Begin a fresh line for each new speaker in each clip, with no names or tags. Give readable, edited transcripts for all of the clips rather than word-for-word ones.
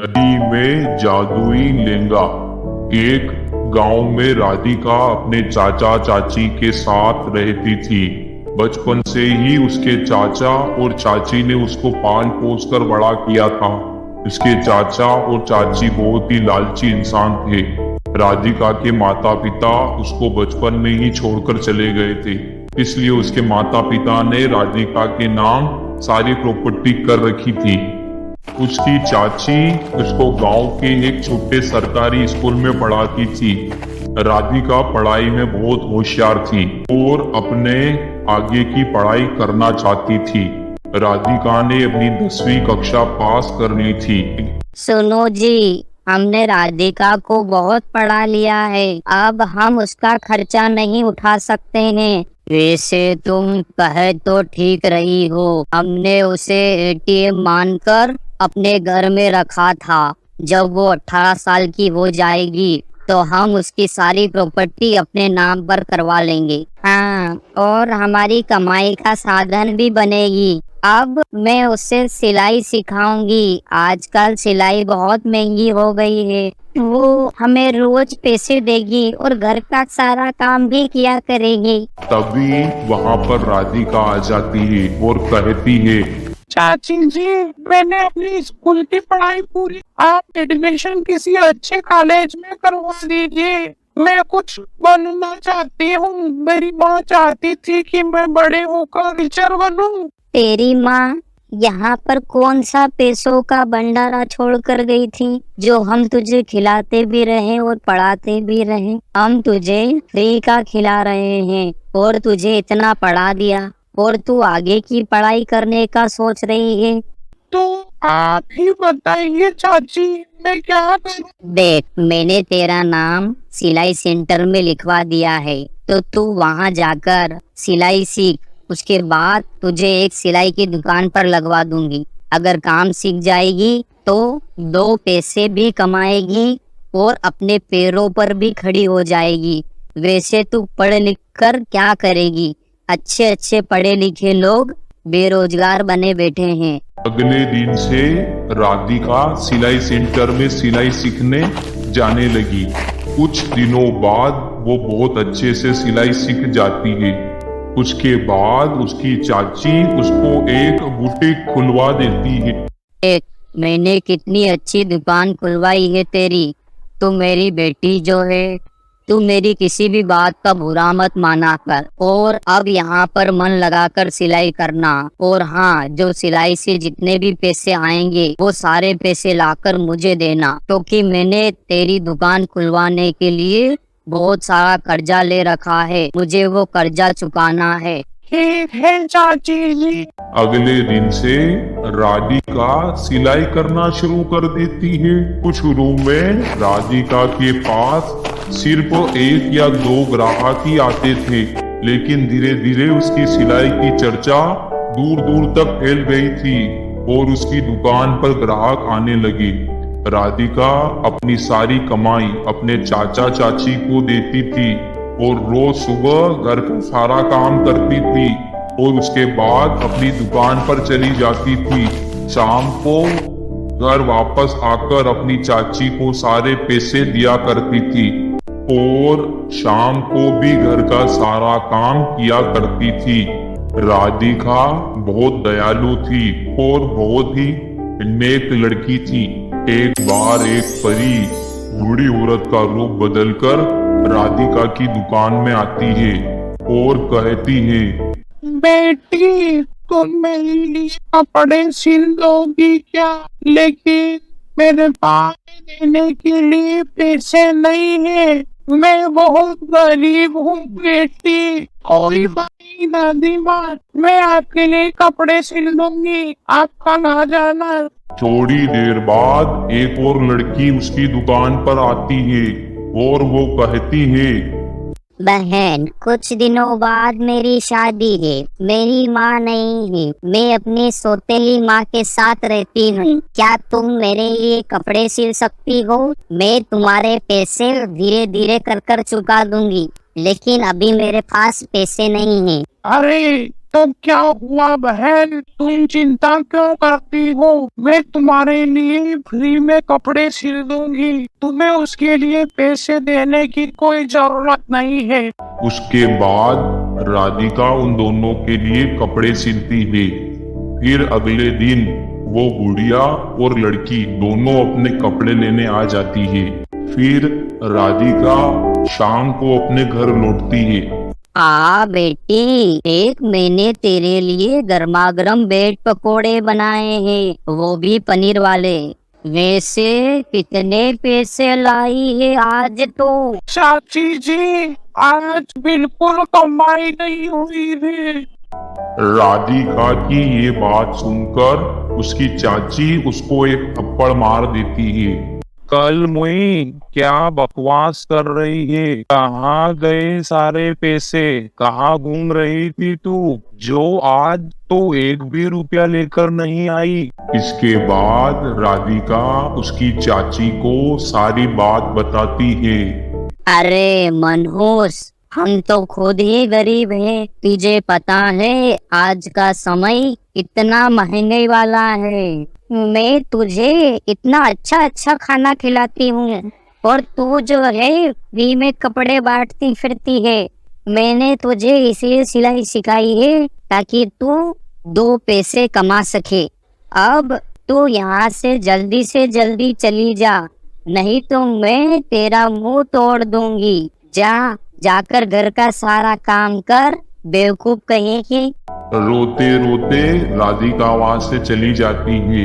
नदी में जादुई लेंगा। एक गांव में राधिका अपने चाचा चाची के साथ रहती थी। बचपन से ही उसके चाचा और चाची ने उसको पाल पोस कर बड़ा किया था। उसके चाचा और चाची बहुत ही लालची इंसान थे। राधिका के माता पिता उसको बचपन में ही छोड़कर चले गए थे, इसलिए उसके माता पिता ने राधिका के नाम सारी प्रॉपर्टी कर रखी थी। उसकी चाची उसको गांव के एक छोटे सरकारी स्कूल में पढ़ाती थी। राधिका पढ़ाई में बहुत होशियार थी और अपने आगे की पढ़ाई करना चाहती थी। राधिका ने अपनी 10वीं कक्षा पास कर ली थी।
सुनो जी, हमने राधिका को बहुत पढ़ा लिया है, अब हम उसका खर्चा नहीं उठा सकते हैं। वैसे तुम कहे तो ठीक रही हो, हमने उसे एटीएम मानकर अपने घर में रखा था। जब वो 18 साल की हो जाएगी तो हम उसकी सारी प्रॉपर्टी अपने नाम पर करवा लेंगे। हाँ, और हमारी कमाई का साधन भी बनेगी। अब मैं उससे सिलाई सिखाऊंगी। आजकल सिलाई बहुत महंगी हो गई है। वो हमें रोज पैसे देगी और घर का सारा काम भी किया करेगी।
तभी वहां पर राधिका आ जाती है और कहती है,
चाची जी, मैंने अपनी स्कूल की पढ़ाई पूरी, आप एडमिशन किसी अच्छे कॉलेज में करवा दीजिए। मैं कुछ बनना चाहती हूँ। मेरी माँ चाहती थी कि मैं बड़े होकर टीचर बनूं।
तेरी माँ यहाँ पर कौन सा पैसों का भंडारा छोड़ कर गई थी, जो हम तुझे खिलाते भी रहे और पढ़ाते भी रहे। हम तुझे फ्री का खिला रहे हैं और तुझे इतना पढ़ा दिया और तू आगे की पढ़ाई करने का सोच रही है।
तो आप ही बताइए चाची, मैं क्या करूं?
देख, मैंने तेरा नाम सिलाई सेंटर में लिखवा दिया है, तो तू वहाँ जाकर सिलाई सीख। उसके बाद तुझे एक सिलाई की दुकान पर लगवा दूंगी। अगर काम सीख जाएगी तो 2 पैसे भी कमाएगी और अपने पैरों पर भी खड़ी हो जाएगी। वैसे तू पढ़ लिख कर क्या करेगी? अच्छे अच्छे पढ़े लिखे लोग बेरोजगार बने बैठे हैं।
अगले दिन से राधिका सिलाई सेंटर में सिलाई सीखने जाने लगी। कुछ दिनों बाद वो बहुत अच्छे से सिलाई सीख जाती है। उसके बाद उसकी चाची उसको एक बुटीक खुलवा देती है।
देख, मैंने कितनी अच्छी दुकान खुलवाई है तेरी। तू मेरी बेटी जो है, तू मेरी किसी भी बात का बुरा मत माना कर और अब यहाँ पर मन लगाकर सिलाई करना। और हाँ, जो सिलाई से जितने भी पैसे आएंगे वो सारे पैसे लाकर मुझे देना, क्योंकि मैंने तेरी दुकान खुलवाने के लिए बहुत सारा कर्जा ले रखा है। मुझे वो कर्जा चुकाना है।
ठीक है चाची जी।
अगले दिन से राधिका सिलाई करना शुरू कर देती है। कुछ शुरू में राधिका के पास सिर्फ 1 या 2 ग्राहक ही आते थे, लेकिन धीरे धीरे उसकी सिलाई की चर्चा दूर दूर तक फैल गई थी और उसकी दुकान पर ग्राहक आने लगे। राधिका अपनी सारी कमाई अपने चाचा चाची को देती थी और रोज सुबह घर का सारा काम करती थी और उसके बाद अपनी दुकान पर चली जाती थी। शाम को घर वापस आकर अपनी चाची को सारे पैसे दिया करती थी और शाम को भी घर का सारा काम किया करती थी। राधिका बहुत दयालु थी और बहुत ही नेक लड़की थी। एक बार एक परी बूढ़ी औरत का रूप बदलकर राधिका की दुकान में आती है और कहती है,
बेटी, तुम मेरे लिए कपड़े सिल दोगी क्या? लेकिन मेरे पास देने के लिए पैसे नहीं है। मैं बहुत गरीब हूँ बेटी। कोई बात नहीं दादी माँ, मैं आपके लिए कपड़े सिल दूंगी, आपका ना जाना।
थोड़ी देर बाद एक और लड़की उसकी दुकान पर आती है और वो कहती है,
बहन, कुछ दिनों बाद मेरी शादी है। मेरी माँ नहीं है, मैं अपनी सौतेली माँ के साथ रहती हूँ। क्या तुम मेरे लिए कपड़े सिल सकती हो? मैं तुम्हारे पैसे धीरे धीरे कर कर चुका दूंगी, लेकिन अभी मेरे पास पैसे नहीं हैं।
अरे तो क्या हुआ बहन, तुम चिंता क्यों करती हो? मैं तुम्हारे लिए फ्री में कपड़े सिल दूंगी, तुम्हें उसके लिए पैसे देने की कोई जरूरत नहीं है।
उसके बाद राधिका उन दोनों के लिए कपड़े सिलती है। फिर अगले दिन वो बुढ़िया और लड़की दोनों अपने कपड़े लेने आ जाती है। फिर राधिका शाम को अपने घर लौटती है।
बेटी, एक मैंने तेरे लिए गर्मा गर्म ब्रेड पकोड़े बनाए हैं, वो भी पनीर वाले। वैसे कितने पैसे लाई है आज तो?
चाची जी, आज बिल्कुल कमाई नहीं हुई है।
राधिका की ये बात सुनकर उसकी चाची उसको एक थप्पड़ मार देती है।
कल मुई क्या बकवास कर रही है? कहाँ गए सारे पैसे? कहाँ घूम रही थी तू, जो आज तो एक भी रुपया लेकर नहीं आई?
इसके बाद राधिका उसकी चाची को सारी बात बताती है।
अरे मनहूस, हम तो खुद ही गरीब हैं। तुझे पता है आज का समय कितना महंगाई वाला है। मैं तुझे इतना अच्छा अच्छा खाना खिलाती हूँ और तू जो है फ्री में कपड़े बांटती फिरती है। मैंने तुझे इसलिए सिलाई सिखाई है ताकि तू 2 पैसे कमा सके। अब तू यहाँ से जल्दी चली जा, नहीं तो मैं तेरा मुंह तोड़ दूंगी। जाकर घर का सारा काम कर, बेवकूफ कहीं।
रोते रोते राधिका वहां से चली जाती है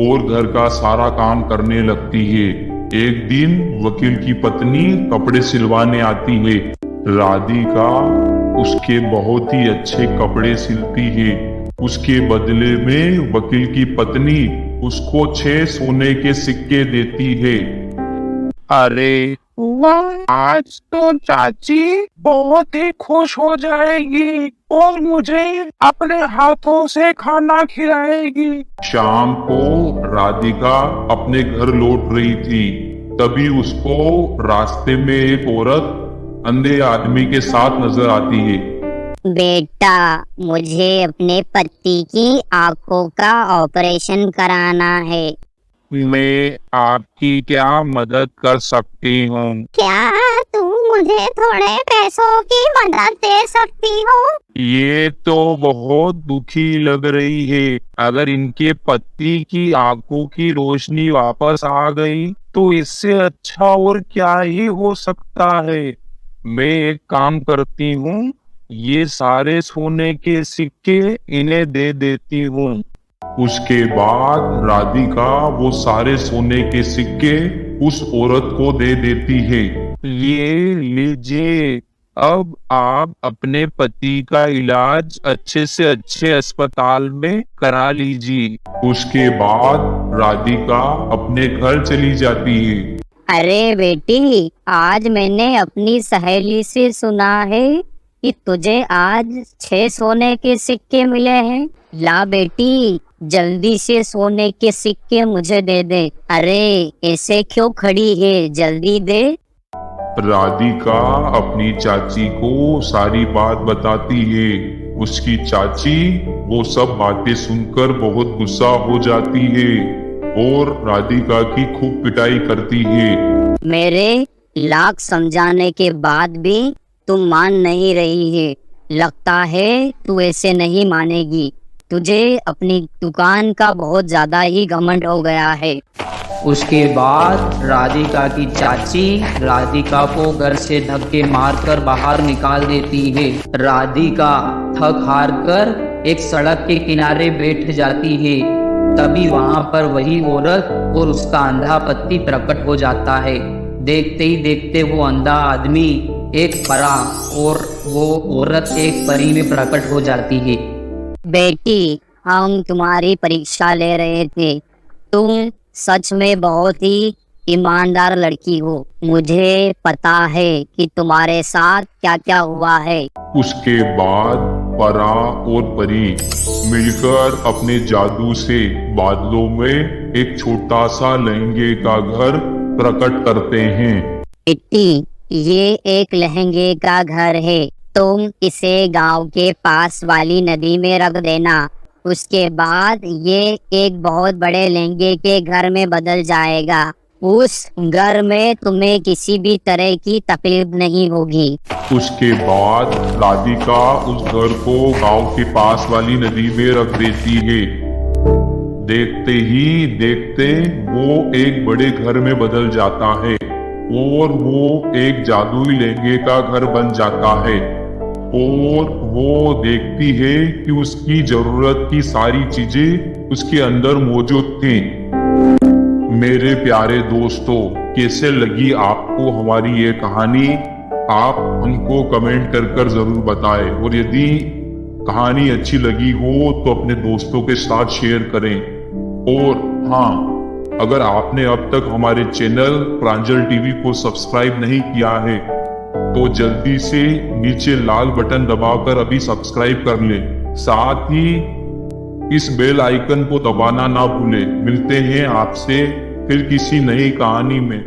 और घर का सारा काम करने लगती है। एक दिन वकील की पत्नी कपड़े सिलवाने आती है। राधिका उसके बहुत ही अच्छे कपड़े सिलती है। उसके बदले में वकील की पत्नी उसको 6 सोने के सिक्के देती है।
अरे वाह, आज तो चाची बहुत ही खुश हो जाएगी और मुझे अपने हाथों से खाना खिलाएगी।
शाम को राधिका अपने घर लौट रही थी, तभी उसको रास्ते में एक औरत अंधे आदमी के साथ नजर आती है।
बेटा, मुझे अपने पति की आंखों का ऑपरेशन कराना है।
मैं आपकी क्या मदद कर सकती हूँ?
क्या तुम मुझे थोड़े पैसों की मदद दे सकती हो?
ये तो बहुत दुखी लग रही है। अगर इनके पति की आंखों की रोशनी वापस आ गई तो इससे अच्छा और क्या ही हो सकता है। मैं एक काम करती हूँ, ये सारे सोने के सिक्के इन्हें दे देती हूँ।
उसके बाद राधिका वो सारे सोने के सिक्के उस औरत को दे देती है।
ये लीजिए, अब आप अपने पति का इलाज अच्छे से अच्छे अस्पताल में करा लीजिए।
उसके बाद राधिका अपने घर चली जाती है।
अरे बेटी, आज मैंने अपनी सहेली से सुना है कि तुझे आज 6 सोने के सिक्के मिले हैं। ला बेटी, जल्दी से सोने के सिक्के मुझे दे दे। अरे ऐसे क्यों खड़ी है, जल्दी दे।
राधिका अपनी चाची को सारी बात बताती है। उसकी चाची वो सब बातें सुनकर बहुत गुस्सा हो जाती है और राधिका की खूब पिटाई करती है।
मेरे लाख समझाने के बाद भी तुम मान नहीं रही है। लगता है तू ऐसे नहीं मानेगी। तुझे अपनी दुकान का बहुत ज्यादा ही घमंड हो गया है।
उसके बाद राधिका की चाची राधिका को घर से धक्के मारकर बाहर निकाल देती है। राधिका थक हार कर एक सड़क के किनारे बैठ जाती है। तभी वहां पर वही औरत और उसका अंधा पति प्रकट हो जाता है। देखते ही देखते वो अंधा आदमी एक परा और वो औरत एक परी में प्रकट हो जाती है।
बेटी, हम तुम्हारी परीक्षा ले रहे थे। तुम सच में बहुत ही ईमानदार लड़की हो। मुझे पता है कि तुम्हारे साथ क्या क्या हुआ है।
उसके बाद परा और परी मिलकर अपने जादू से बादलों में एक छोटा सा लहंगे का घर प्रकट करते हैं।
बेटी, ये एक लहंगे का घर है। तुम इसे गांव के पास वाली नदी में रख देना। उसके बाद ये एक बहुत बड़े लहंगे के घर में बदल जाएगा। उस घर में तुम्हें किसी भी तरह की तकलीफ नहीं होगी।
उसके बाद राधिका उस घर को गांव के पास वाली नदी में रख देती है। देखते ही देखते वो एक बड़े घर में बदल जाता है और वो एक जादुई लहंगे का घर बन जाता है। और वो देखती है कि उसकी जरूरत की सारी चीजें उसके अंदर मौजूद थी। मेरे प्यारे दोस्तों, कैसे लगी आपको हमारी ये कहानी? आप हमको कमेंट कर जरूर बताएं। और यदि कहानी अच्छी लगी हो तो अपने दोस्तों के साथ शेयर करें। और हाँ, अगर आपने अब तक हमारे चैनल प्रांजल टीवी को सब्सक्राइब नहीं किया है तो जल्दी से नीचे लाल बटन दबाकर अभी सब्सक्राइब कर लें। साथ ही इस बेल आइकन को दबाना ना भूलें। मिलते हैं आपसे फिर किसी नई कहानी में।